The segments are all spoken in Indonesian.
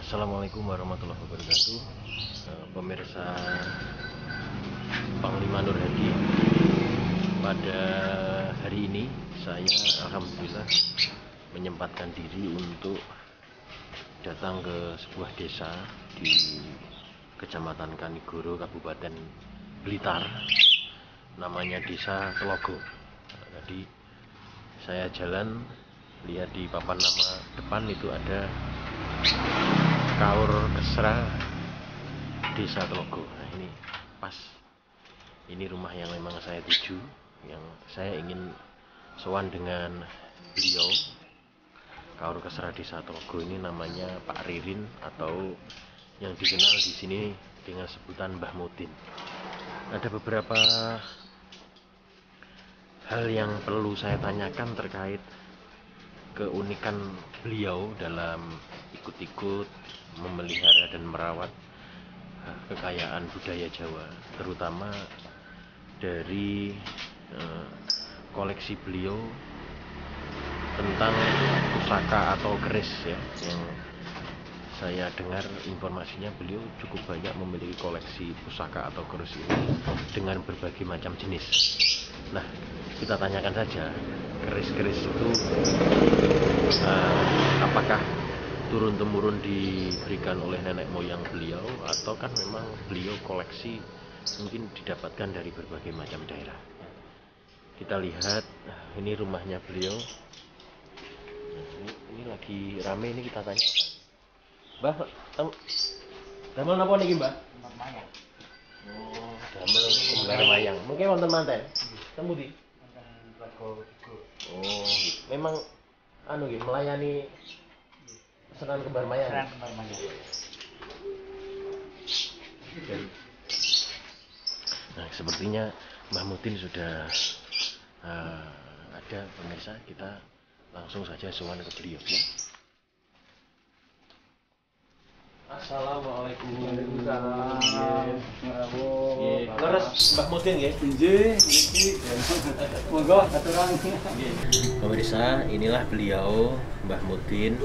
Assalamualaikum warahmatullahi wabarakatuh. Pemirsa Panglima Nur Hadi, pada hari ini saya alhamdulillah menyempatkan diri untuk datang ke sebuah desa di Kecamatan Kanigoro, Kabupaten Blitar, namanya Desa Telogo. Tadi saya jalan, lihat di papan nama depan itu ada Kaur Kesra Desa Telogo. Nah, ini pas, ini rumah yang memang saya tuju, yang saya ingin sowan dengan beliau. Kaur Kesra Desa Telogo ini namanya Pak Ririn, atau yang dikenal di sini dengan sebutan Mbah Mutin. Ada beberapa hal yang perlu saya tanyakan terkait keunikan beliau dalam ikut-ikut memelihara dan merawat kekayaan budaya Jawa, terutama dari koleksi beliau tentang pusaka atau keris, ya, yang saya dengar informasinya beliau cukup banyak memiliki koleksi pusaka atau keris ini dengan berbagai macam jenis. Nah, kita tanyakan saja, keris-keris itu apakah turun-temurun diberikan oleh nenek moyang beliau, atau kan memang beliau koleksi mungkin didapatkan dari berbagai macam daerah. Kita lihat, ini rumahnya beliau. Ini lagi rame, ini kita tanya. Mbah, damel napa niki, Mbah? Kembar mayang. Oh, damel kembar mayang. Mungkin wonten manten. Teng pundi? Wonten Tlaga 3. Oh, memang anu nggih melayani pesanan kembar mayang. Pesanan kembar mayang. Nah, sepertinya Mbah Mutin sudah ada, pemirsa. Kita langsung saja sowan ke beliau, ya. Assalamualaikum. Waalaikumsalam. Nggih, leres Mbah Mutin nggih? Nggih, niki. Monggo aturan. Pemirsa, inilah beliau, Mbah Mutin,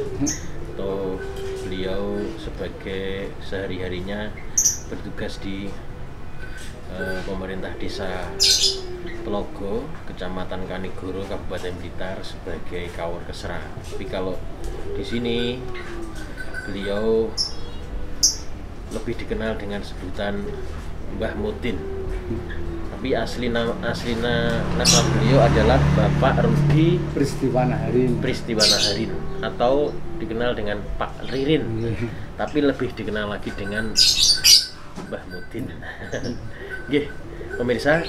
atau beliau sebagai sehari-harinya bertugas di pemerintah desa Telogo, Kecamatan Kanigoro, Kabupaten Blitar, sebagai Kaur Kesra. Tapi kalau di sini beliau lebih dikenal dengan sebutan Mbah Mutin. Tapi asli nama beliau adalah Bapak Rudi Pristiwanaharin, atau dikenal dengan Pak Ririn. Tapi lebih dikenal lagi dengan Mbah Mutin. Nggih, pemirsa,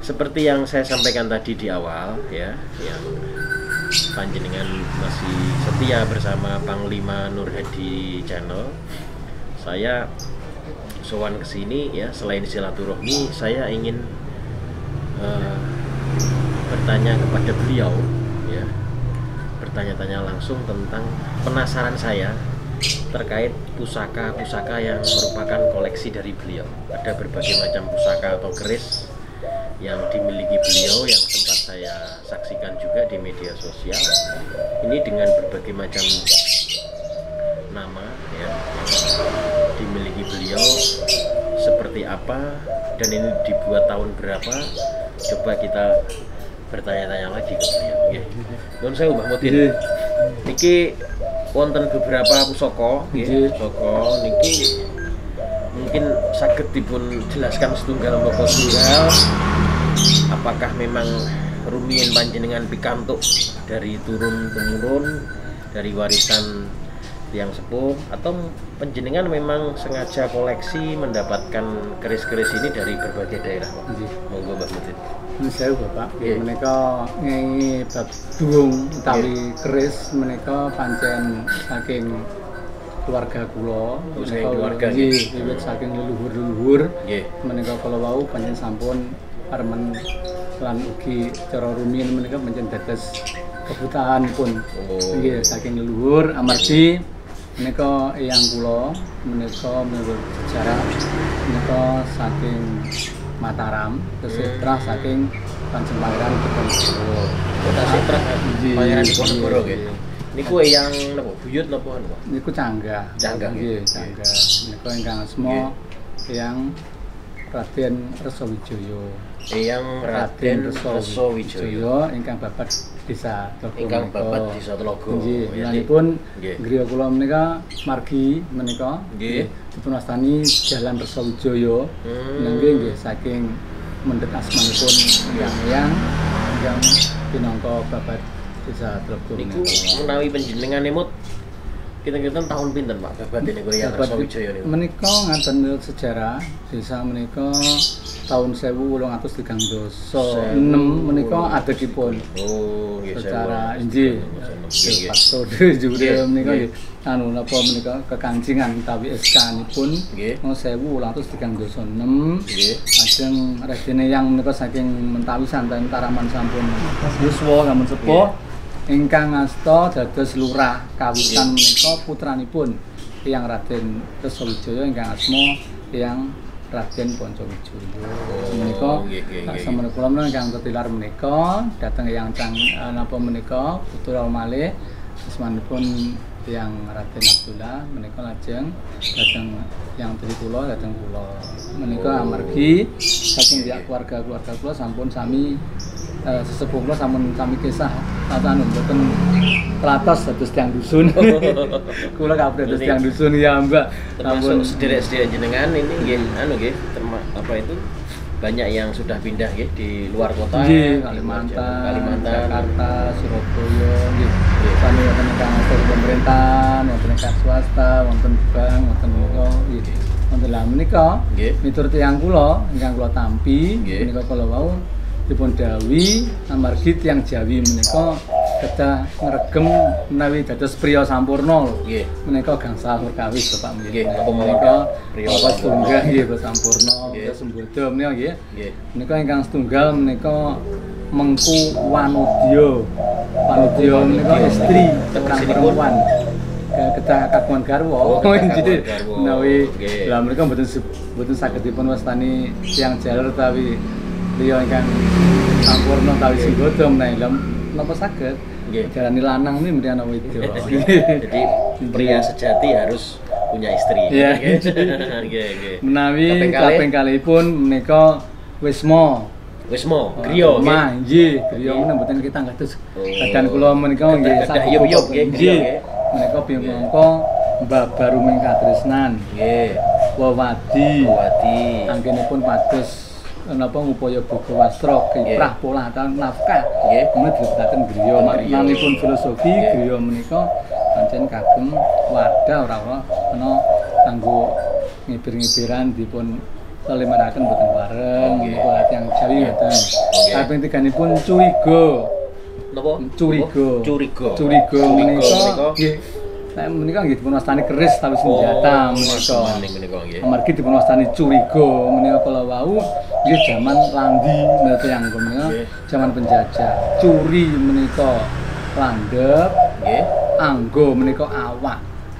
seperti yang saya sampaikan tadi di awal, ya, yang panjenengan masih setia bersama Panglima Nur Hadi Channel, saya sowan ke sini, ya, selain silaturahmi, saya ingin bertanya kepada beliau, ya, bertanya-tanya langsung tentang penasaran saya terkait pusaka-pusaka yang merupakan koleksi dari beliau. Ada berbagai macam pusaka atau keris yang dimiliki beliau, yang sempat saya saksikan juga di media sosial. Ini dengan berbagai macam nama, ya, dimiliki beliau seperti apa, dan ini dibuat tahun berapa. Coba kita bertanya-tanya lagi ke beliau, ya. Nun sewu Mbah Mutin. Niki wonten beberapa pusaka, nggih. Pusaka niki mungkin saged dipun jelaskan setunggal mbaka tunggal. Apakah memang rumiyin panjenengan pikantuk dari turun temurun, dari warisan yang sepuh, atau panjenengan memang sengaja koleksi mendapatkan keris-keris ini dari berbagai daerah? Monggo Mbah Mutin. Saya Bapak, menika ngengi bab durung utawi keris menika pancen saking keluarga kula. Saking keluarga nggih, wiwit saking leluhur-leluhur. Nggih. Menika kala wau pancen sampun paremen lan ugi cara rumiyin menika pancen dados kebutuhanipun. Nggih, saking leluhur amargi menika eyang kula menika menurut sejarah menika saking Mataram, Setrah saking Panjenengan Diponegoro. Kota Setrah, Pangeran Diponegoro nggih. Niku yang napa? Buyut napa anu, Pak? Niku Canggah. Canggah, Nggih, nggih. Canggah. Menika ingkang asma yang Raden Resawijaya. Yang Raden Resawijaya ingkang babat Desa Tlaga. ingkang babat Desa Tlaga. Nggih, Ya, lanipun nggih. griya kula menika margi menika Nggih. dipunwastani Jalan Resawijaya. Nggih saking mendhet asmanipun yang pinangka babat Desa Tlaga. Niku menawi panjenengane mut kita tahun pinten Pak babat niku yang Resawijaya niku? Menika ngaten sejarah desa menika tahun 1836 menika adegipun. Oh, nggih. Secara inggih Paktode jure menika nggih anu napa menika kekancingan utawi SK-nipun Nggih. 1836. Nggih. Lajeng Raden yang menika saking Mentawi santen Taraman sampun yuswa gampun sepuh ingkang ngasta dados lurah kawitan menika putranipun tiyang Raden Resawijaya ingkang asma tiyang Raden Pancawijaya. Menika sampun kula menika ingkang tetilar menika dhateng yang napa menika putra malih asmanipun tiyang Raden Abdullah menika lajeng dhateng yang tri kula dhateng kula. Menika amargi saking keluarga-keluarga kula sampun sami sesepuh kula sampun sami kisah anu mboten telatos dados tiyang dusun. Kula kabeh dados tiyang dusun ya, Mbak. Termasuk sederek-sederek jenengan ini nggih anu nggih apa itu banyak yang sudah pindah nggih di luar kota. Nggih, Kalimantan, Jakarta, Surabaya nggih. Sami wonten ingkang asal pemerintahan, wonten ingkang swasta, wonten bank, wonten menika nggih. Wonten lah menika Nggih. miturut tiyang kula ingkang kula tampi Nggih. menika kala wau dipun dawuhi amargi tiyang Jawi menika kedah ngregem menawi dados priya sampurna Nggih. menika gangsal perkawis Bapak Nggih, menika apa menika priya apa setunggal nggih Bapak sampurna Nggih. menika sembodo menika nggih Nggih. menika ingkang setunggal menika Mengku Wanudya. Wanudya menika istri tekan perempuan kedah kagungan garwa. Oh, kedah Jadi kagungan garwa. menawi Nggih. lah menika mboten saged dipun wastani tiyang jaler utawi liya ingkang sampurna utawi singgoda menawi lha napa saged Nggih. jalani lanang ini mesti ana wedya. Jadi pria sejati harus punya istri. Iya. Nggih, nggih. Menawi Kaping kalih. kaping kalihipun menika Wisma. Wisma, griya nggih. Omah nggih, griya menika mboten kita ngados Oh. kedan kula menika nggih Kedah yub-yub nggih, griya nggih. Menika piyangka mbabaruming katresnan, Nggih. wewadi, Wati. anggenipun pados napa ngupaya boga wastra, kiprah pola nafkah. Nggih. Kemudian dilebetaken griya, maknanipun filosofi Nggih. griya menika pancen kagem wadah ora ana kanggo ngibir-ngibiran dipun lemaraken boten bareng Nggih. menika tiyang Jawi ngoten. Nggih. Kaping tiganipun curiga. Napa? Curiga. Curiga. Curiga menika menika nggih. Nek menika nggih dipun wastani keris tawi senjata menika. Maning menika nggih. Amargi dipun wastani curiga menika kala wau nggih jaman landi menika tiyang menika Nggih. jaman penjajah. Curi menika landhep, Nggih. anggo menika awak.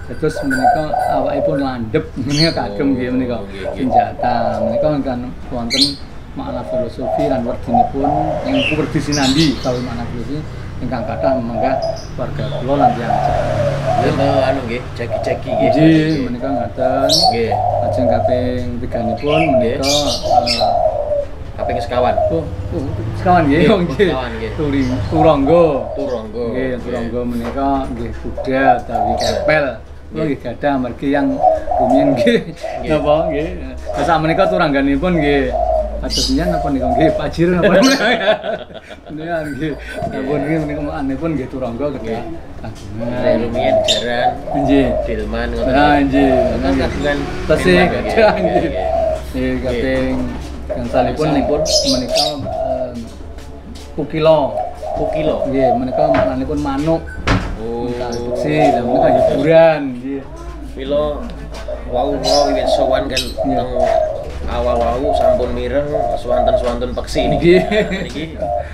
Terus menika awakipun landhep menika kagem nggih menika Nggih, nggih. senjata. Menika ingkang wonten makna filosofi lan werdinipun ingkang werdi sinandi kawi makna filosofi ingkang kathah menggah warga kula lan tiyang Nggih, anu nggih, jagi-jagi nggih. Nggih, menika ngaten. Nggih. Lajeng kaping tiganipun menika Kaping sekawan. sekawan nggih, Nggih, nggih. sekawan, nggih. Turangga. Turangga. Nggih, turangga menika nggih kuda utawi kepel. Kula nggih gadah amargi yang rumiyin nggih. Nggih. Napa nggih. Lah sak menika turangganipun nggih atus nyen napa nika nggih pajir napa. Nika nggih. Napa nggih menika anipun nggih turangga kedah Nek kagungan. rumiyin jaran, Nggih. delman ngoten. Nah, nggih. Kan kagungan Tasih delman, gadah nggih, nggih. nggih. Nggih kaping gangsalipun Gangsalipun menika kukila. Kukila. Nggih, menika maknanipun manuk. Oh. Produksi dan menika hiburan nggih. Mila wau kula wiwit sowan kan Iya. teng awal-awal sampun mireng swanten-swanten peksi niki. Nggih. Niki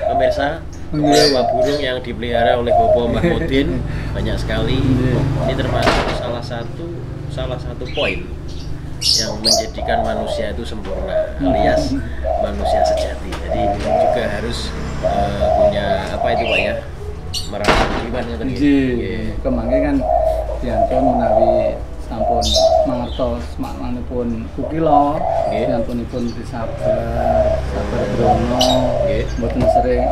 pemirsa Nggih. beberapa burung yang dipelihara oleh Bapak Mahmudin banyak sekali. Nggih. Ini termasuk salah satu poin yang menjadikan manusia itu sempurna alias manusia sejati. Jadi juga harus punya apa itu Pak ya? merawat jiwan ngoten nggih. Kemangke kan diantun menawi sampun mangertos maknanipun kukila, diantunipun disabar, sabar brono, mboten sering.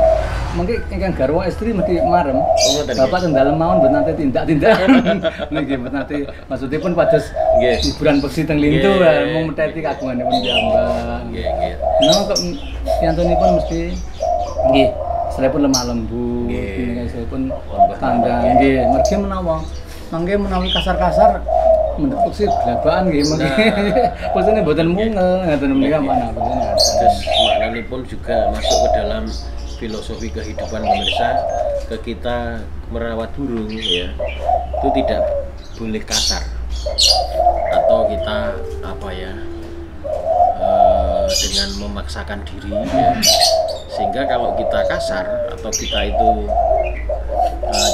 Mengki ingkang garwa istri mesti marem. Bapak teng dalem mawon mboten nate tindak-tindakan. Nggih mboten nate maksudipun pados hiburan peksi teng lintu mung meteti kagunganipun piyambak. Nggih, nggih. Nah kok diantunipun mesti nggih salepun lemah lembut, nggih salepun tanda nggih mergi menawa mangke menawi kasar-kasar menepuk sih belabaan nggih mangke. Posine mboten mungel ngaten menika mana. Terus maknanipun juga masuk ke dalam filosofi kehidupan pemirsa, ke kita merawat burung ya itu tidak boleh kasar atau kita apa ya dengan memaksakan diri ya. Sehingga kalau kita kasar atau kita itu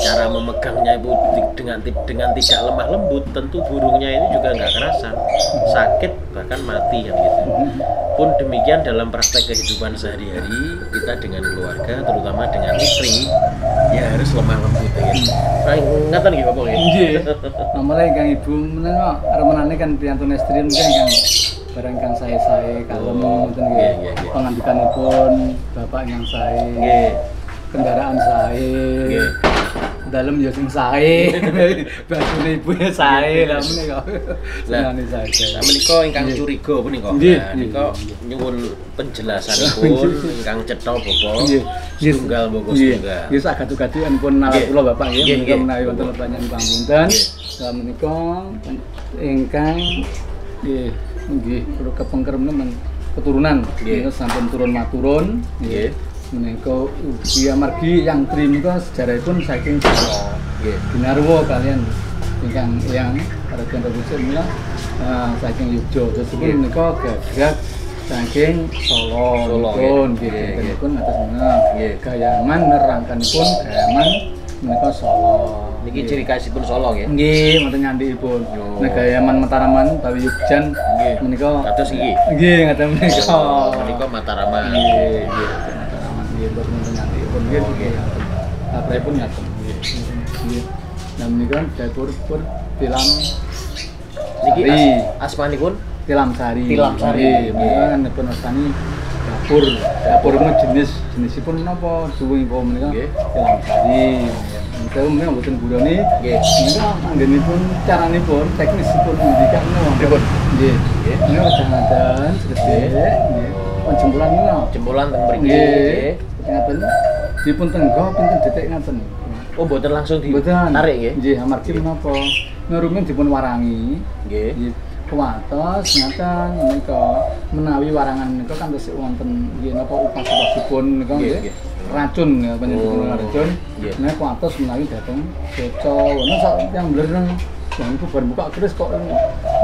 cara memegangnya itu dengan tidak lemah lembut, tentu burungnya ini juga nggak kerasan, sakit bahkan mati kan gitu. Pun demikian dalam praktek kehidupan sehari-hari kita dengan keluarga, terutama dengan istri, ya harus lemah lembut ya. Ngeten nggih Bapak nggih. Nggih. Nomor ingkang Ibu menawa remenane kan priyantun istri mungkin ingkang barang kang sae-sae kalem ngoten nggih. Pangandikanipun Bapak yang sae. Nggih. Kendaraan sae. Nggih. Dalem ya sing sae. Bajune ibu ya sae lah menika. Senane sae. Lah menika ingkang curiga punika. Nah nika nyuwun penjelasanipun ingkang cetha Bapak. Tunggal Bapak tunggal. Nggih sagadu-gadukan pun nalar kula Bapak nggih menika menawi wonten pertanyaan pangunten. Lah menika ingkang nggih kula kepengker men keturunan menika sampun turun maturun nggih. Menika ugi amargi yang tri menika sejarahipun saking Jawa. Nggih. Ginarwa kalian ingkang yang Raden Rebusir menika saking Yogya. Terusipun menika gagrag saking Solo. Nggih. Pun atas menika gayaman nerangkanipun gayaman menika Solo. Niki ciri khasipun Solo nggih. Nggih, mboten nyandhikipun. Nek gayaman Mataraman utawi Yogyan menika kados iki. Nggih, ngaten menika. Menika Mataraman. Nggih. Nggih, boten nyandhikipun nggih. Kapripun ngaten nggih. Nah menika dapur tilam niki asmanipun Tilam Sari. Tilam Sari. Nggih, menika kan dipun wastani dapur. Dapur jenisipun menapa? Duwingipun menika Tilam Sari. Menika menika mboten gurone. Nggih. Menika anggenipun caranipun teknisipun pendidikan menika pripun? Nggih. Menika kadang-kadang segede nggih. Penjempulan menika. Jempulan teng mriki nggih. Ngaten. Dipun tenggo pinten detik ngaten. Oh mboten langsung ditarik nggih. Nggih, amargi menapa? Ngerumen dipun warangi. Nggih. Kuwatos ngaten menika menawi warangan menika kan tesih wonten nggih napa upas-upasipun menika nggih. Racun ya panjenengan racun. Nek kuwatos menawi dateng seca ngono sak yang blereng. Yang iku bar buka keris kok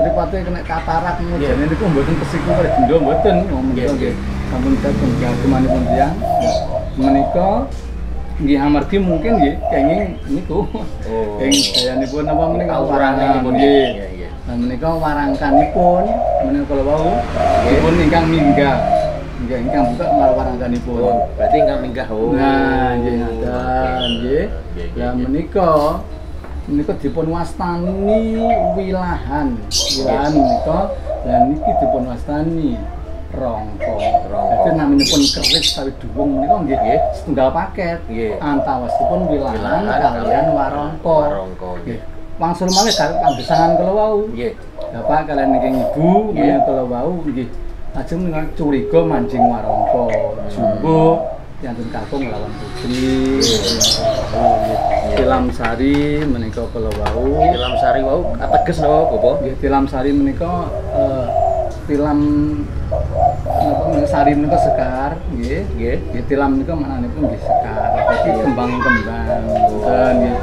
mripate kena katarak ngono. Niku mboten pesiku karo gendho mboten menika nggih. Sampun dateng gagemanipun tiyang. Menika nggih amargi mungkin nggih kenging niku. Kenging gayanipun apa menika waranganipun nggih. Nah menika warangkanipun menika kala wau dipun ingkang minggah. Nggih ingkang buka warangkanipun. Berarti ingkang minggah. Nah nggih ngaten nggih. Lah menika dipun wastani wilahan menika lan niki dipun wastani rongko. Dadi naminipun keris tawi duwung menika nggih setunggal paket. Antawasipun wilahan kaliyan warangka. Nggih. Wangsul malih kambesangan kala wau. Nggih. Bapak kaliyan niki Ibu menika kala wau nggih. Ajeng curiga manjing warangka. Jumbo yantun kakung lawan putri. Tilam Sari menika kala wau. Tilam Sari wau ateges napa Bapak? Nggih, Tilam Sari menika tilam napa sari menika sekar nggih. Nggih, tilam menika maknanipun nggih sekar. Iki kembang-kembang. Nggih.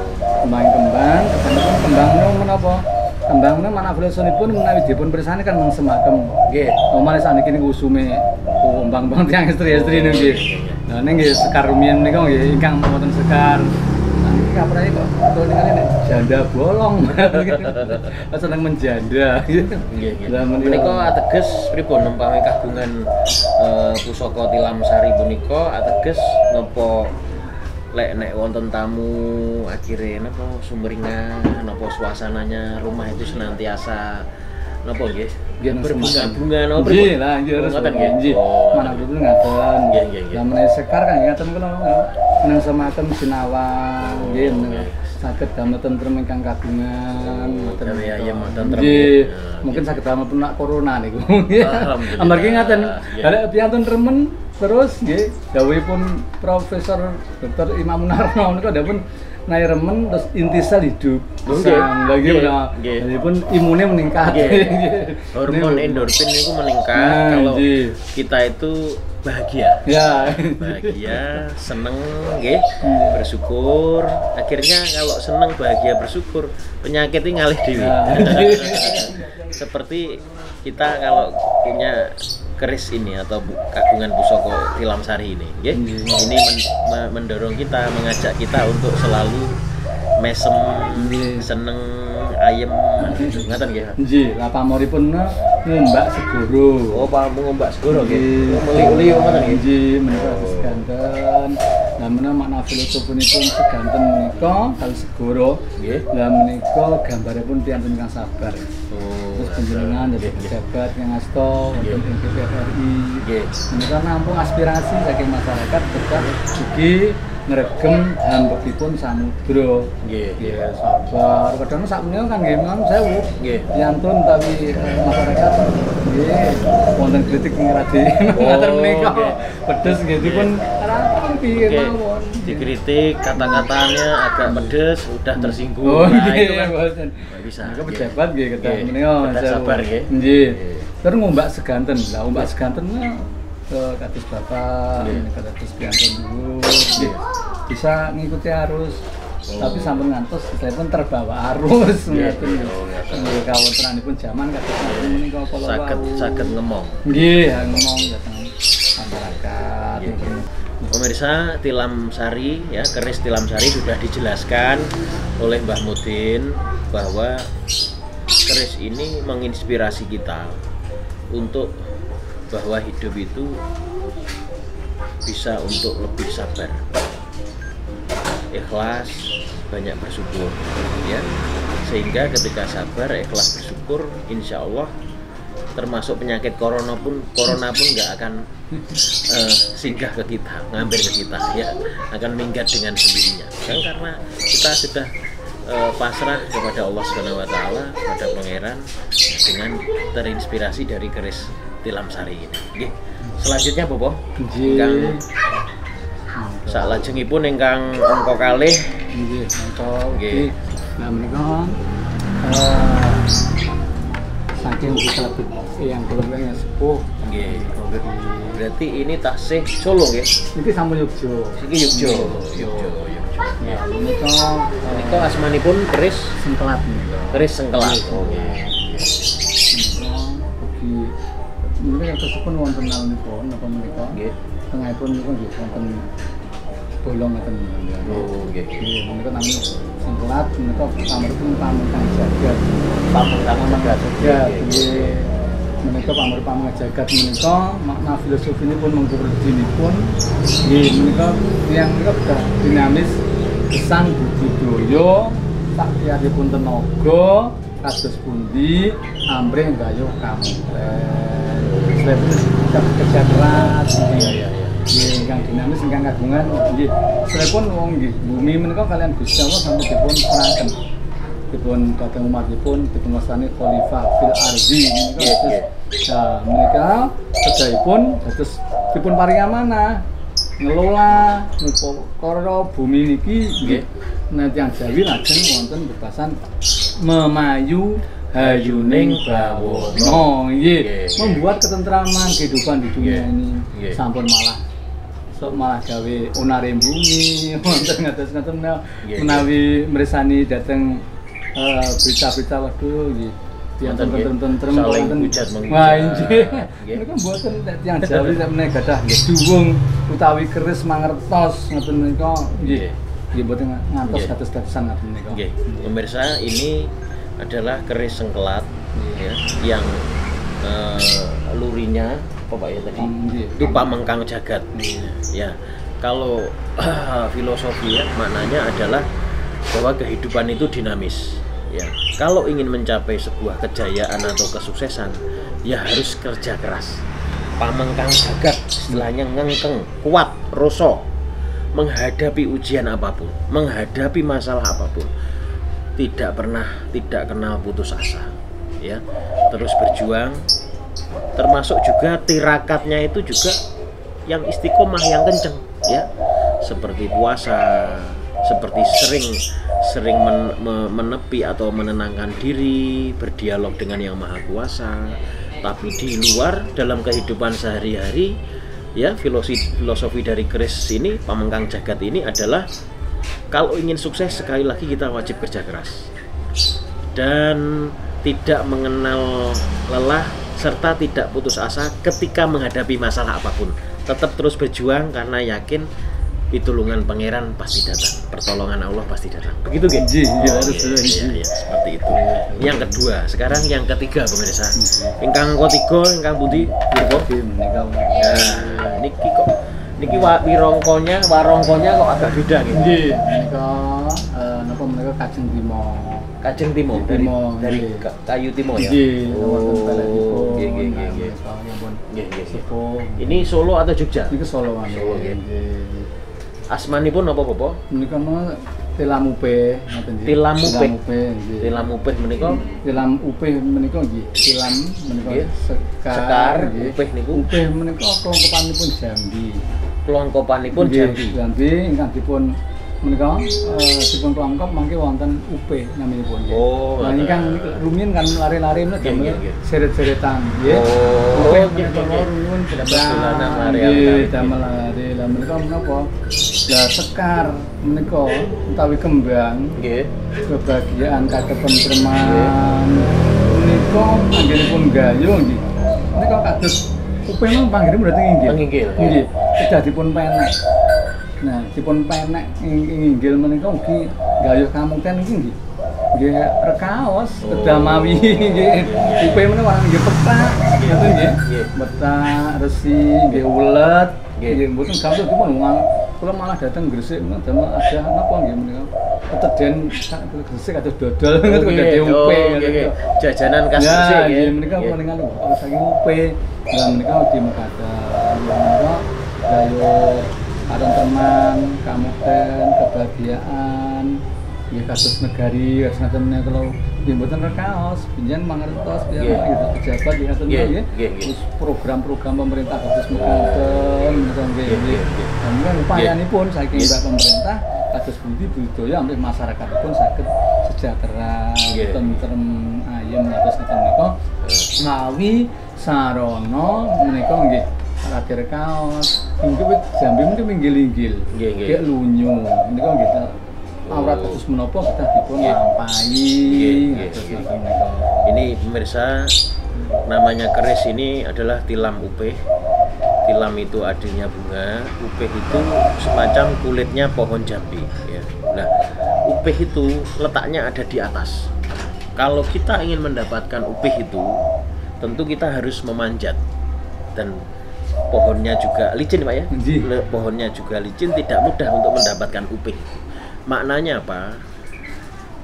Kembang-kembang, kembang menapa? Kembang menika mana filosofinipun menawi dipun pirsani kan mengsemakem. Nggih. Omane saniki niku usume kembang-kembang tiyang istri-istri niku nggih. Nah nggih sekar rumiyin menika nggih ingkang wonten sekar. Nah niki kaprae kok kula ningali nek janda bolong. Seneng menjanda. Nggih. Lah menika ateges pripun nempami kagungan pusaka Tilam Sari punika ateges napa lek nek wonten tamu akhirnya napa sumringah napa suasananya rumah itu senantiasa napa nggih berbunga-bunga napa nggih lah nggih harus ngoten nggih nggih mana dulu ngaten nggih nggih lah meneh sekar kan ngaten kula nang semaken sinawang nggih saged damel tentrem ingkang kagungan ngoten ya tentrem nggih mungkin saged damel penak corona niku amargi ngaten arek piantun remen terus nggih dawuhipun Profesor Dr. Imam Munarno niku dawuhipun naik remen terus inti sel hidup lagi jadi pun imunnya meningkat hormon endorfin itu meningkat kalau kita itu bahagia seneng bersyukur akhirnya kalau seneng bahagia bersyukur penyakit ini ngalih dewi seperti kita kalau punya keris ini atau kagungan pusoko Tilam Sari ini ini mendorong kita, mengajak kita untuk selalu mesem, seneng, ayem ngaten nggih. Nggih, lah pamoripun ngombak segoro. Oh, ngombak segoro nggih. Meli-uli ngoten nggih, menika seganten. Lah menawa makna filosofinipun seganten menika kali segoro. Nggih. Lah menika gambaripun tiyang ingkang sabar. Terus panjenengan dadi pejabat yang asta wonten ing TVRI. Nggih. Menika nampung aspirasi saking masyarakat tetap ugi ngregem hambekipun samudra. Nggih. Sabar. Kadang sak menika kan nggih memang sewu. Nggih. Piantun tapi masyarakat nggih wonten kritik ngradi. Ngaten menika. Pedes nggih dipun rampung piye mawon. Dikritik kata-katanya agak pedes, udah tersinggung. Oh, itu kan bisa. Nika pejabat nggih kedah menika sabar nggih. Nggih. Terus ngombak seganten. Lah ombak seganten kados Bapak, kados piantun dulu. Bisa ngikuti arus. Tapi sampun ngantos pun terbawa arus ngoten. Nggih kawontenanipun jaman kados menika kala saged ngemong. Nggih, ngomong dhateng masyarakat. Pemirsa, Tilam Sari ya, keris Tilam Sari sudah dijelaskan oleh Mbah Mudin bahwa keris ini menginspirasi kita untuk bahwa hidup itu bisa untuk lebih sabar, ikhlas, banyak bersyukur ya, sehingga ketika sabar, ikhlas, bersyukur, insya Allah termasuk penyakit corona pun nggak akan singgah ke kita, ngambil ke kita ya, akan minggat dengan sendirinya kan, karena kita sudah pasrah kepada Allah Subhanahu wa taala, pada pangeran, dengan terinspirasi dari keris Tilam Sari ini. Nggih. Selanjutnya Bobo, ingkang salajengipun ingkang angka kalih nggih, nggih. Nah menika saking kelebet yang keluarganya sepuh nggih. Berarti ini tasih Solo nggih. Niki sampun Yogyo. Iki Yogyo. Ya, menika asmanipun keris sengkelat menika. Keris sengkelat. Oh nggih. Menika tersepun wonten naunipun napa menika? Nggih. Tengahipun niku nggih wonten bolong ngoten. Oh nggih. Menika namung sengkelat menika pameripun pamungkas jagat. Pamungkas jagat. Nggih. Menika pamur jagat menika makna filosofinipun mengkuredinipun nggih menika tiyang menika udah dinamis gesang budidaya sak tiyahipun tenaga kados pundi amrih gayuh kamuplen kerja keras nggih ingkang dinamis ingkang kagungan nggih sampun wong nggih bumi menika kalian Gusti Allah sampun dipun peraken dipun dhateng umatipun dipun wastani khalifah fil ardi menika. Nah, menika kedahipun dados dipun paring amanah ngelola perkara bumi niki nggih tiyang Jawi lajeng wonten bebasan memayu hayuning bawana nggih membuat ketentraman kehidupan di dunia ini sampun malah gawe onare bumi wonten ngados-ngados menawi mresani dhateng berita-berita waduh nggih tentrem saling hujat menghujat. Wah nggih menika mboten tiyang Jawi nek menawi gadah nggih duwung utawi keris mangertos ngoten menika nggih mboten ngantos kados-kadosan ngoten menika. Nggih. Pemirsa, ini adalah keris sengkelat ya, yang lurinya apa Pak ya tadi? Itu pamengkang jagat. Ya. Kalau filosofi ya maknanya adalah bahwa kehidupan itu dinamis. Ya, kalau ingin mencapai sebuah kejayaan atau kesuksesan, ya harus kerja keras. Pamengkang jagat, istilahnya ngengkeng, kuat, roso, menghadapi ujian apapun, menghadapi masalah apapun, tidak kenal putus asa. Ya, terus berjuang. Termasuk juga tirakatnya itu juga yang istiqomah, yang kenceng, ya, seperti puasa, seperti sering menepi atau menenangkan diri, berdialog dengan Yang Maha Kuasa. Tapi di luar dalam kehidupan sehari-hari, ya, filosofi dari keris ini, Pamengkang Jagat ini adalah kalau ingin sukses sekali lagi kita wajib kerja keras dan tidak mengenal lelah serta tidak putus asa ketika menghadapi masalah apapun. Tetap terus berjuang karena yakin pitulungan pangeran pasti datang, pertolongan Allah pasti datang. Begitu kan? Iya, seperti itu. Yang kedua, sekarang yang ketiga pemirsa. Ingkang ketiga, ingkang pundi? Nah, niki warongkonya kok agak beda gitu. Nggih, napa menika Kajeng Timo dari kayu Timo ya. Nggih. Ini Solo atau Jogja? Niku Solo. Nggih. Asmanipun apa Bapak? Menika mah Tilam Upeh ngoten nggih. Tilam Upeh menika? Tilam Upeh menika nggih. Tilam menika Sekar, Upeh niku. Upeh menika kelongkopanipun Jambi. Kelongkopanipun Jambi. Jambi ingkang dipun menika dipun kelongkop mangke wonten Upeh naminipun nggih. Oh. Nah ingkang rumiyin kan lari-lari menika seret-seretan nggih. Oh, Upeh menika rumiyin dolanan lari. Damel lari. Lah menika menapa? Lah Sekar menika utawi kembang Nggih. kebahagiaan katepentreman menika anggenipun gayuh nggih. Menika kados Upeh mah panggenipun berarti inggil. Nggih. Kedah dipun penek. Nah, dipun penek inggil menika ugi gayuh kamungten iki nggih. Nggih rekaos kedah mawi nggih. Upeh menika warna nggih petak, ngoten nggih. Petak resi nggih ulet. Nggih mboten gampil dipun kula malah dateng Gresik damel ada napa nggih menika. Keteden Gresik kados dodol ngoten kok dadi Upeh. Jajanan khas Gresik nggih. Menika menika saking Upeh. Lah menika di Mekaten. Menika gayuh teman, kamukten, kebahagiaan, nggih kados negari, kados menika kalau nggih mboten rekaos, pinjen mangertos biar gitu pejabat nggih ngoten nggih. Terus program-program pemerintah kados mekaten menika nggih. Lan upayanipun saking mbak pemerintah kados budi budaya ambek masyarakatipun saged sejahtera, tentrem, ayem kados ngoten menika. Ngawi sarana menika nggih rada kaos. Mungkin wit Jambi mungkin minggil-inggil. Kayak lunyu. Menika nggih awrat kados menapa kedah dipun lampahi. Ini pemirsa, namanya keris ini adalah tilam upeh. Tilam itu adanya bunga, upeh itu semacam kulitnya pohon jambi ya. Nah, upeh itu letaknya ada di atas. Kalau kita ingin mendapatkan upeh itu, tentu kita harus memanjat. Dan pohonnya juga licin Pak ya. Pohonnya juga licin, tidak mudah untuk mendapatkan upeh. Maknanya apa?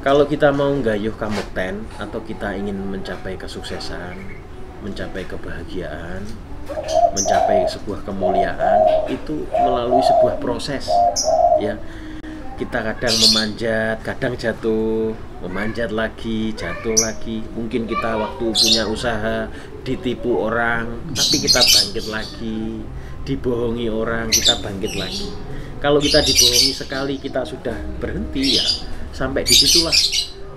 Kalau kita mau gayuh kamukten atau kita ingin mencapai kesuksesan, mencapai kebahagiaan, mencapai sebuah kemuliaan, itu melalui sebuah proses ya. Kita kadang memanjat, kadang jatuh, memanjat lagi, jatuh lagi. Mungkin kita waktu punya usaha ditipu orang, tapi kita bangkit lagi. Dibohongi orang, kita bangkit lagi. Kalau kita dibohongi sekali, kita sudah berhenti ya. Sampai disitulah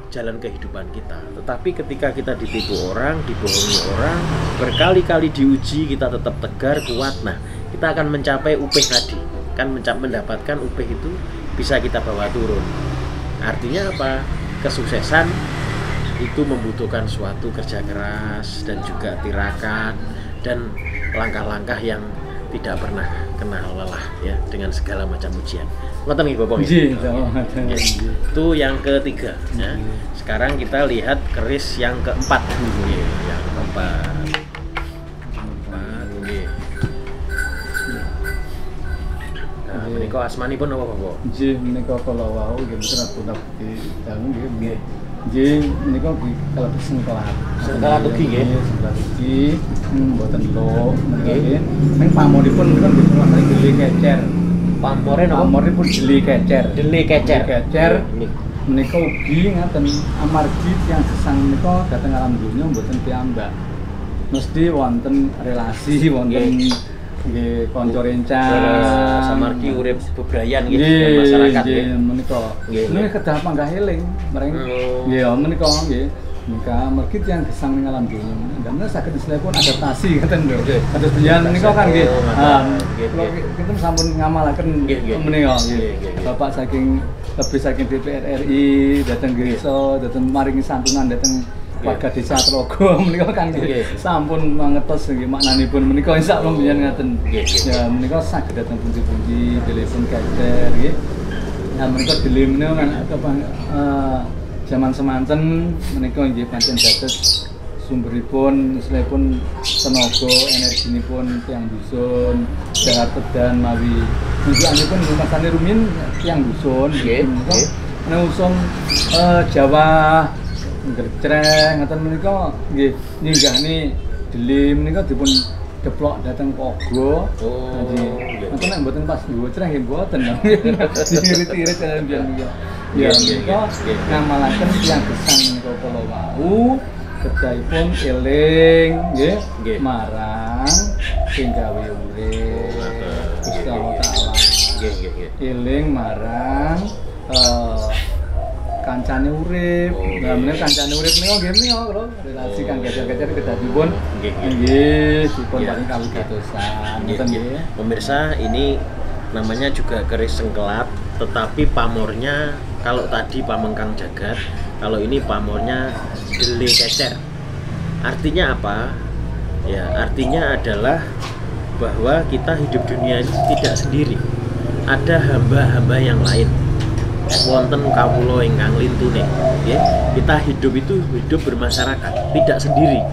jalan kehidupan kita. Tetapi ketika kita ditipu orang, dibohongi orang, berkali-kali diuji, kita tetap tegar, kuat. Nah, kita akan mencapai upeh tadi. Kan mendapatkan upeh itu bisa kita bawa turun. Artinya apa? Kesuksesan itu membutuhkan suatu kerja keras dan juga tirakat dan langkah-langkah yang tidak pernah kenal lelah ya, dengan segala macam ujian. Ngoten nggih Bapak nggih. Itu yang ketiga ya. Sekarang kita lihat keris yang keempat. Yang keempat. menika asmanipun napa, Bapak? Nggih menika kala wau nggih mboten abdi dalem nggih. Nggih menika kalebet sengkelat. Sengkelat ugi nggih. Sengkelat ugi mboten lho nggih. Ning pamoripun menika nggih wonten Deli Kecer. Pamore napa? Pamoripun Deli Kecer. Deli Kecer. Kecer. Menika ugi ngaten amargi tiyang gesang menika dhateng alam donya mboten piyambak. Mesti wonten relasi wonten nggih kanca rencang samargi urip bebrayan nggih dengan masyarakat nggih menika. Nggih kedah panggah eling mreng nggih menika nggih. Menika mergi tiyang gesang ning alam donya. Damel saged istilahipun adaptasi ngaten lho. Kados panjenengan menika kan nggih. Kita sampun ngamalaken menika nggih. Bapak saking lebih saking DPR RI dateng desa, dateng maringi santunan dateng warga desa Trogo menika kan nggih sampun mangertos nggih maknanipun menika insyaallah panjenengan ngaten. Ya menika saged dateng pundi-pundi telepon Kecer nggih. Nah menika dele menika kan zaman semanten menika nggih pancen dados sumberipun istilahipun tenaga energinipun tiyang dusun Jakarta dan mawi tujuanipun masane rumiyin tiyang dusun nggih menika usum Jawa Gercreng ngoten menika nggih ninggahne deli menika dipun deplok dhateng Pogo. Nggih. Ngoten nek mboten pas Gercreng nggih mboten. Irit-irit mbiyen menika. Ya menika ngamalaken tiyang gesang menika kala wau kedahipun eling nggih marang sing gawe urip Gusti Allah taala. Nggih. Eling marang kancane urip. Nah, menika kancane urip menika nggih menika lho, relasi kang Kecer-Kecer kedahipun nggih dipun paring kawigatosan. Ngoten nggih. Pemirsa, ini namanya juga keris sengkelat, tetapi pamornya kalau tadi Pamengkang Jagat, kalau ini pamornya Deli Kecer. Artinya apa? Ya, artinya adalah bahwa kita hidup dunia ini tidak sendiri. Ada hamba-hamba yang lain. Wonten kawula ingkang lintune, nggih. Kita hidup itu hidup bermasyarakat, tidak sendiri.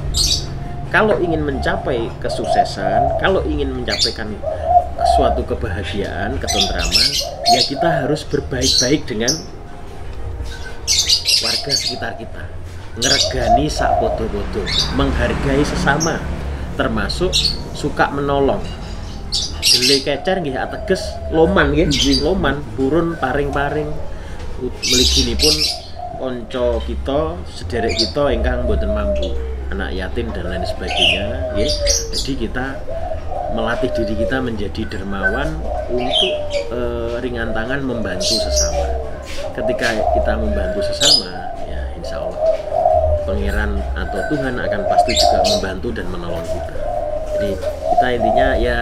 Kalau ingin mencapai kesuksesan, kalau ingin mencapaikan suatu kebahagiaan, ketentraman, ya kita harus berbaik-baik dengan warga sekitar kita, ngregani sak podo-podo, menghargai sesama, termasuk suka menolong. Deli Kecer nggih ateges loman nggih, loman purun paring-paring mliginipun kanca kita, sederek kita ingkang boten mampu, anak yatim dan lain sebagainya nggih. Jadi kita melatih diri kita menjadi dermawan untuk ringan tangan membantu sesama. Ketika kita membantu sesama, ya insya Allah Pangeran atau Tuhan akan pasti juga membantu dan menolong kita. Jadi kita intinya ya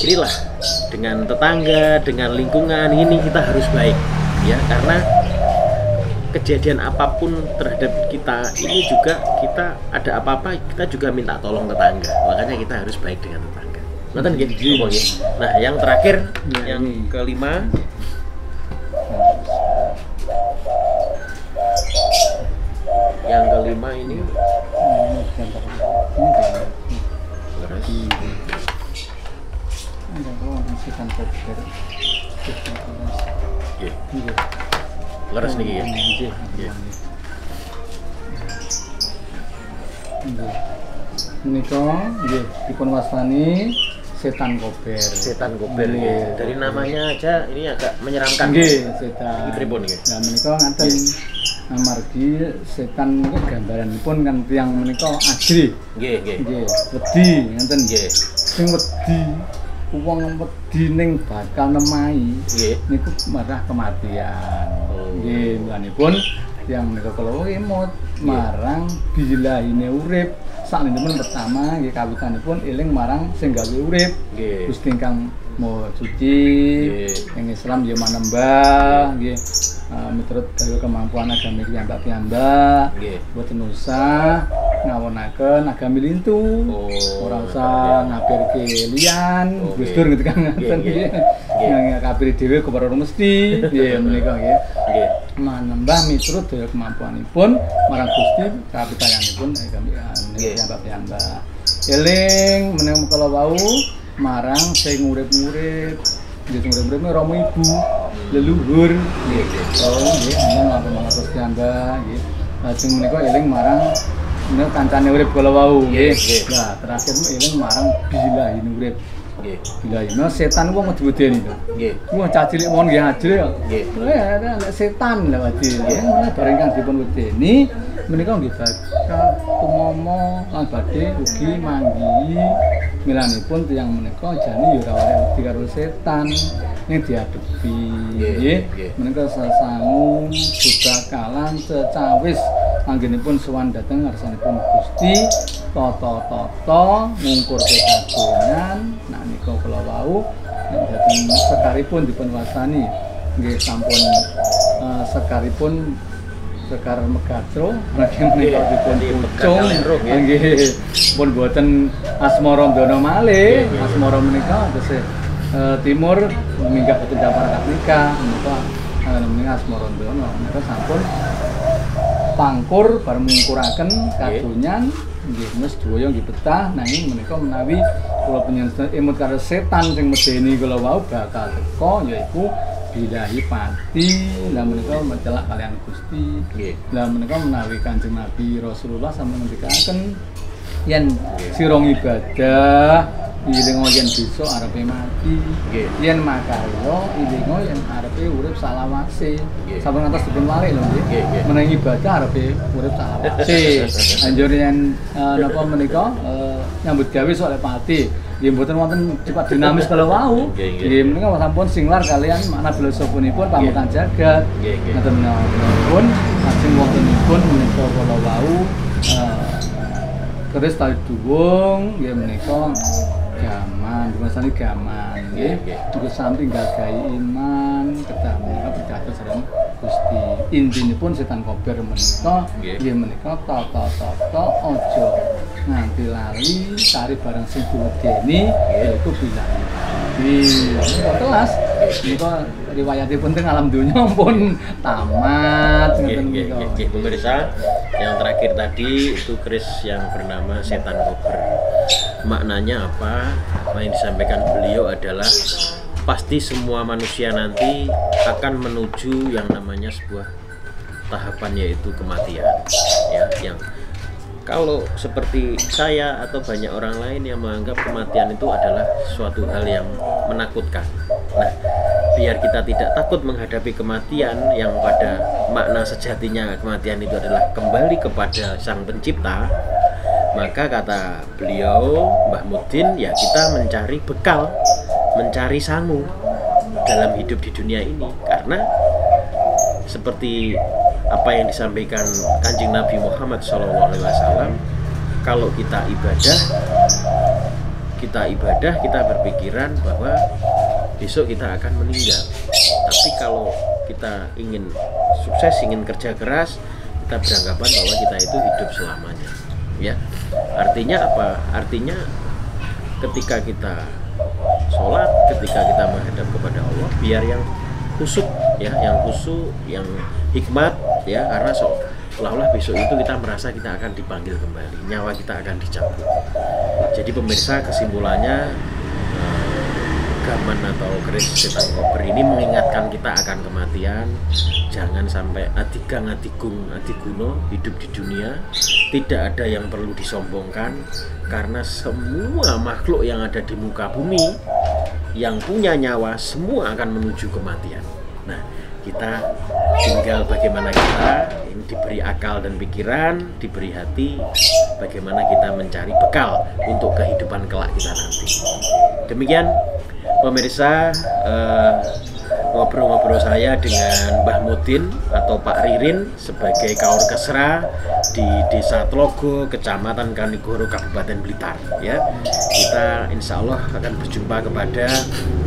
inilah, dengan tetangga, dengan lingkungan ini kita harus baik ya, karena kejadian apapun terhadap kita ini juga kita ada apa-apa kita juga minta tolong tetangga, makanya kita harus baik dengan tetangga. Nanti gitu. Nah yang terakhir yang kelima, yang kelima ini leres niki ya. Menika nggih dipun wastani setan kober. Setan kober nggih. Dari namanya aja ini agak menyeramkan. Nggih, setan. Iki pripun nggih? Nah menika ngaten amargi setan niku gambaranipun kan tiyang menika ajri. Nggih. Wedi ngaten nggih. Sing wedi wong wedi ning bakal nemahi niku marah kematian. Nggih, mulanipun tiyang menika kala emot marang bilahine urip. Saknipun pertama nggih kawitanipun eling marang sing gawe urip. Gusti ingkang Maha Suci. Ing Islam ya manembah nggih. Miturut daya kemampuan agami piyambak-piyambak. Boten usah ngawonaken agami lintu. Ora usah ngabirke liyan, Gus Dur gitu kan ngoten nggih. Ngabiri dhewe kepara mesti nggih menika nggih. Manembah miturut daya kemampuanipun marang Gusti kapitayanipun agami piyambak-piyambak. Eling menawi kala wau marang sing urip-urip Nggih sing urip-urip romo ibu, leluhur nggih. Oh nggih, amun matur piyambak nggih. Lajeng menika eling marang menika kancane urip kala wau nggih. Lah terakhir eling marang bilahi urip. Nggih. Bilahi. Nah setan wong medeni to. Nggih. Wong cah cilik mon nggih ajre kok. Nggih. Lah setan lha wadi. Mulai bareng kang dipun wedeni menika nggih bakal tumomo lan badhe ugi manggihi milanipun tiyang menika jane ya ora oleh wedi karo setan ning diadepi nggih menika sasangu bubakalan cecawis anggenipun sowan dhateng ngarsanipun Gusti tata-tata ngungkur kekagungan nak nika kula wau dhateng sekaripun dipun wastani nggih sampun sekaripun Sekar Megatro, lagi menika dipun pucung, nggih, pun boten asmara ndono malih, asmara menika tegese timur minggah boten dapar nikah, menika asmara ndono, menika sampun pangkur bareng mungkuraken kadonyan, nggih mes daya nggih betah, nanging menika menawi kula panjenengan emut karo setan sing medeni kula wau bakal teka yaiku bilahi pati, lah menika mencelak kalian Gusti. Lah menika menawi Kanjeng Nabi Rasulullah sampun ngendikaken yen sira ibadah ilinga yen besok arepe mati. Yen makarya ilinga yen arepe urip salawase. Sampun ngantos dipun walik lho nggih. Menawi ibadah arepe urip salawase. Anjur yen napa menika nyambut gawe sok lek pati. Nggih mboten wonten cepat dinamis kalau wau. Nggih menika sampun singlar kalian makna filosofinipun pamukan jagat. Ngoten menapun lajeng wontenipun menika kala wau keris tali duwung nggih menika gaman, dimasani gaman nggih. Uga samping gagahi iman kedah menika bercacat sareng Gusti. Intinipun setan kober menika nggih menika tata-tata aja nganti lali cari barang sing diwedeni yaiku bilahi. Menika kelas menika riwayatipun teng alam donya pun tamat ngoten menika. Nggih pemirsa, yang terakhir tadi itu keris yang bernama setan kober. Maknanya apa? Apa yang disampaikan beliau adalah pasti semua manusia nanti akan menuju yang namanya sebuah tahapan yaitu kematian ya, yang kalau seperti saya atau banyak orang lain yang menganggap kematian itu adalah suatu hal yang menakutkan. Nah, biar kita tidak takut menghadapi kematian yang pada makna sejatinya kematian itu adalah kembali kepada Sang Pencipta, maka kata beliau Mbah Mudin ya kita mencari bekal, mencari sangu dalam hidup di dunia ini, karena seperti apa yang disampaikan Kanjeng Nabi Muhammad SAW, kalau kita ibadah kita berpikiran bahwa besok kita akan meninggal. Tapi kalau kita ingin sukses, ingin kerja keras, kita beranggapan bahwa kita itu hidup selamanya ya. Artinya apa? Artinya ketika kita sholat, ketika kita menghadap kepada Allah, biar yang khusyuk ya, yang hikmat ya, karena seolah-olah besok itu kita merasa kita akan dipanggil kembali, nyawa kita akan dicabut. Jadi pemirsa, kesimpulannya gaman atau keris setan kober ini mengingatkan kita akan kematian. Jangan sampai adigang adigung adiguno hidup di dunia, tidak ada yang perlu disombongkan, karena semua makhluk yang ada di muka bumi yang punya nyawa semua akan menuju kematian. Nah, kita tinggal bagaimana kita ini diberi akal dan pikiran, diberi hati, bagaimana kita mencari bekal untuk kehidupan kelak kita nanti. Demikian pemirsa, ngobrol-ngobrol saya dengan Mbah Mudin atau Pak Ririn sebagai Kaur Kesra di Desa Tlogo, Kecamatan Kanigoro, Kabupaten Blitar ya. Kita insya Allah akan berjumpa kepada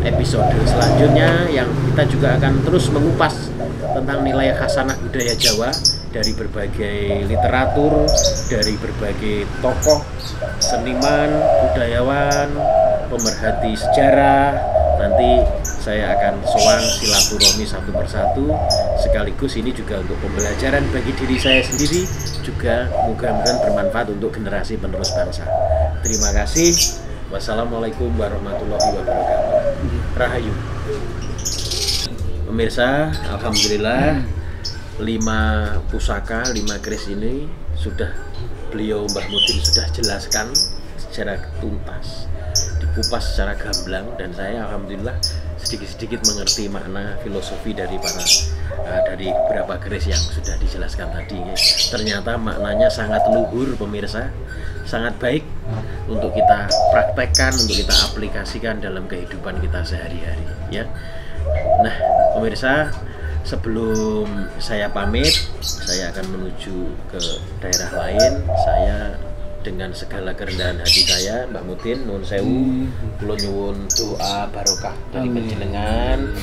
episode selanjutnya yang kita juga akan terus mengupas tentang nilai khasanah budaya Jawa dari berbagai literatur, dari berbagai tokoh seniman, budayawan, pemerhati sejarah. Nanti saya akan sowan silaturahmi satu persatu, sekaligus ini juga untuk pembelajaran bagi diri saya sendiri, juga mudah-mudahan bermanfaat untuk generasi penerus bangsa. Terima kasih. Wassalamualaikum warahmatullahi wabarakatuh. Rahayu. Pemirsa, alhamdulillah 5 pusaka, 5 keris ini sudah beliau Mbah Mudin sudah jelaskan secara tuntas, dikupas secara gamblang, dan saya alhamdulillah sedikit-sedikit mengerti makna filosofi dari beberapa keris yang sudah dijelaskan tadi. Ternyata maknanya sangat luhur pemirsa, sangat baik untuk kita praktekkan, untuk kita aplikasikan dalam kehidupan kita sehari-hari ya. Nah pemirsa, sebelum saya pamit, saya akan menuju ke daerah lain. Saya dengan segala kerendahan hati saya, Mbak Mudin, nuwun sewu, kula nyuwun doa barokah dari panjenengan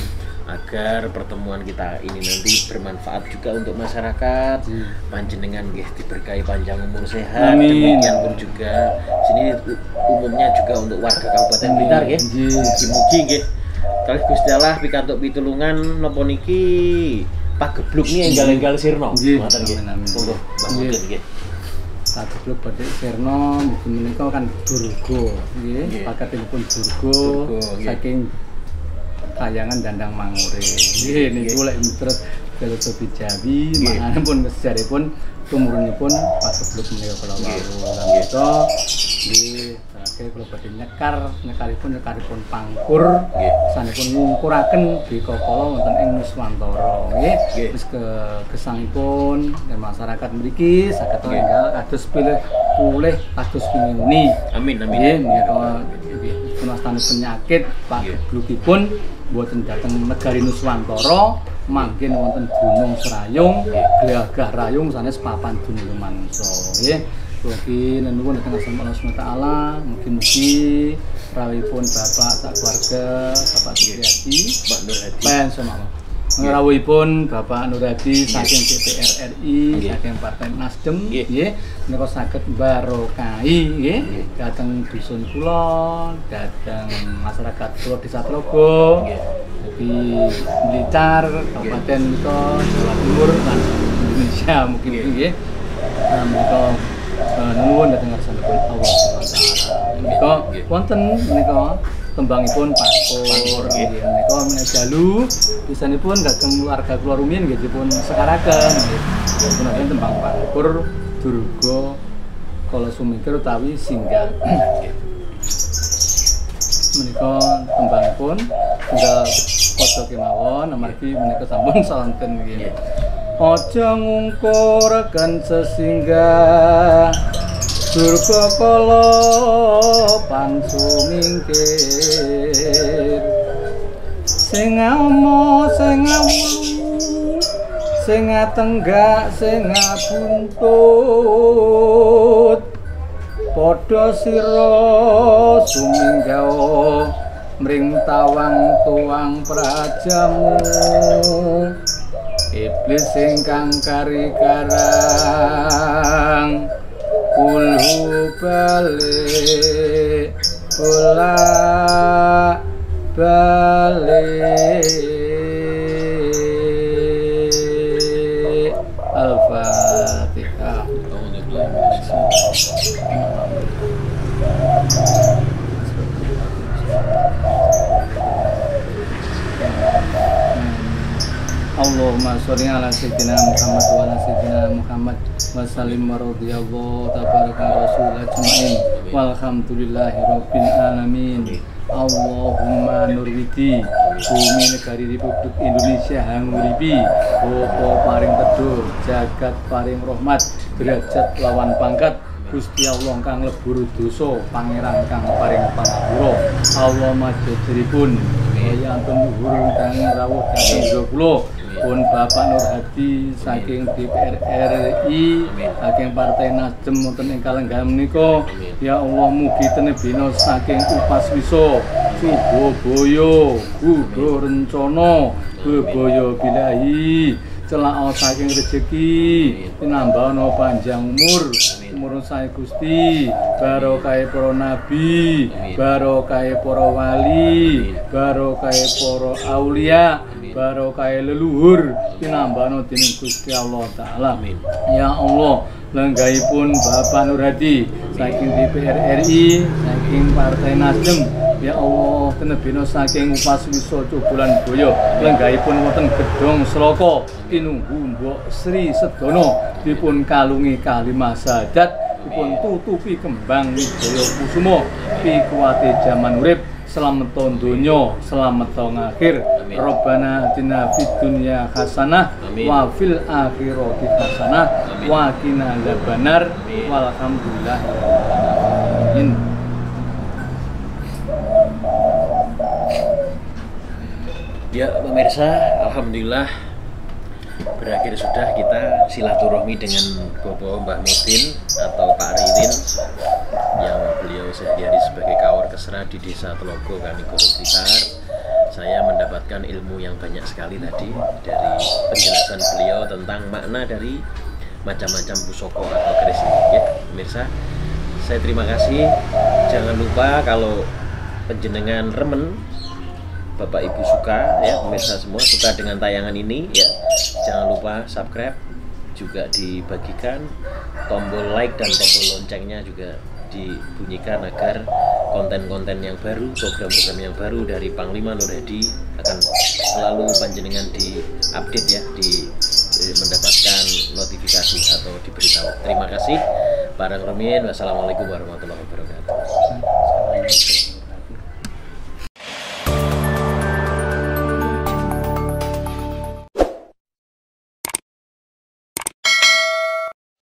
agar pertemuan kita ini nanti bermanfaat juga untuk masyarakat. Panjenengan nggih diberkahi panjang umur sehat. Demikian pun juga sini umumnya juga untuk warga Kabupaten Blitar nggih. Mugi-mugi nggih kalih Gusti Allah pikantuk pitulungan napa niki pagebluk ni enggal-enggal sirna. Ngoten nggih. Monggo Mbak Mudin nggih. Pagebluk badhe sirna mugi menika kan durga nggih. Pakatipun durga saking kayangan Dandang Mangure. Nggih niku lek terus filosofi Jawi, manganipun sejarahipun tumurunipun pagebluk menika kala wau. Lan kita nggih sakake kula badhe nyekaripun pangkur sanipun ngungkuraken Bikakala wonten ing Nuswantara nggih. Wis gesangipun masyarakat mriki saged enggal kados pulih kados pingini. Amin amin. Nggih menika punastani penyakit pageblukipun boten dhateng negari Nuswantara, mangkin wonten Gunung Serayung, Glagah Rayung sanes papan dunya manungsa nggih. Mugi nuwun dhateng Allah Subhanahu wa taala, mugi-mugi rawuhipun Bapak sak keluarga, Bapak Suryadi, Mbak Nur Hadi. Rawuhipun Bapak Nur Hadi saking DPR RI, saking Partai Nasdem nggih, menika saged barokahi nggih dhateng dusun kula, dhateng masyarakat kula Desa Tlogo, di Blitar, Kabupaten menika Jawa Timur lan Indonesia mungkin nggih. Menika nuwun dhateng ngarsanipun Allah Subhanahu wa taala. Menika wonten menika tembangipun pangkur nggih. Menika menawi dalu pisanipun dhateng warga kula rumiyin nggih dipun sekaraken nggih. Punten tembang pangkur durga kala sumingkir utawi singgah. Menika tembangipun tinggal padha kemawon amargi menika sampun sonten nggih. Aja ngungkurken sesinggah durga kala pansumingkir, sing amo sing ngawulu sing ngatenggak sing ngabuntut, padha sira suminggawa mring tawang tuwang prajamu. Iblis ingkang kari-karang kulhu balik kula balik. Al-Fatihah. Allahumma sholli ala sayyidina Muhammad wa ala sayyidina Muhammad wa sallim wa radhiyallahu tabaraka rasul ajmain walhamdulillahi rabbil alamin. Allahumma nurwidi bumi negari Republik Indonesia hanguripi bapa paring teduh jagat paring rahmat derajat lawan pangkat Gusti Allah kang lebur dosa pangeran kang paring pangapura. Allah majejeripun kaya antun luhur kang rawuh dhateng kula pun Bapak Nur Hadi saking DPR RI saking Partai Nasdem wonten ing kalenggahan menika. Ya Allah mugi tenebina saking upas wisa Subabaya Budo Rencana Bebaya Bilahi celaka saking rejeki tinambana panjang umur sae Gusti, barokah para nabi, barokah para wali, barokah para aulia, barokah leluhur tinambana dening Gusti Allah taala. Ya Allah, lenggahipun Bapak Nur Hadi saking DPR RI, saking Partai Nasdem Ya Allah, tenebina saking upaswisa Cobolan Boyo, lenggahipun wonten gedhong Sloka, kinunggu Mbok Sri Sedono, dipun kalungi kalimah syahadat, dipun tutupi kembang wijaya kusuma, pikuwate jaman urip, selamat donya, selamat akhir. Rabbana atina fid dunya hasanah wa fil akhirati hasanah wa qina adzabannar walhamdulillah. Ya pemirsa, alhamdulillah berakhir sudah kita silaturahmi dengan Bobo Mbah Mudin atau Pak Ririn yang beliau sehari-hari sebagai kawor kesra di Desa Telogo Kanigoro Blitar. Saya mendapatkan ilmu yang banyak sekali tadi dari penjelasan beliau tentang makna dari macam-macam pusaka atau keris ini. Ya pemirsa, saya terima kasih. Jangan lupa kalau penjenengan remen, Bapak Ibu suka, ya pemirsa semua suka dengan tayangan ini, ya jangan lupa subscribe, juga dibagikan, tombol like dan tombol loncengnya juga dibunyikan agar konten-konten yang baru, program-program yang baru dari Panglima Nur Hadi akan selalu panjenengan di-update ya, mendapatkan notifikasi atau diberitahu. Terima kasih. Barang Rumin, wassalamualaikum warahmatullahi wabarakatuh.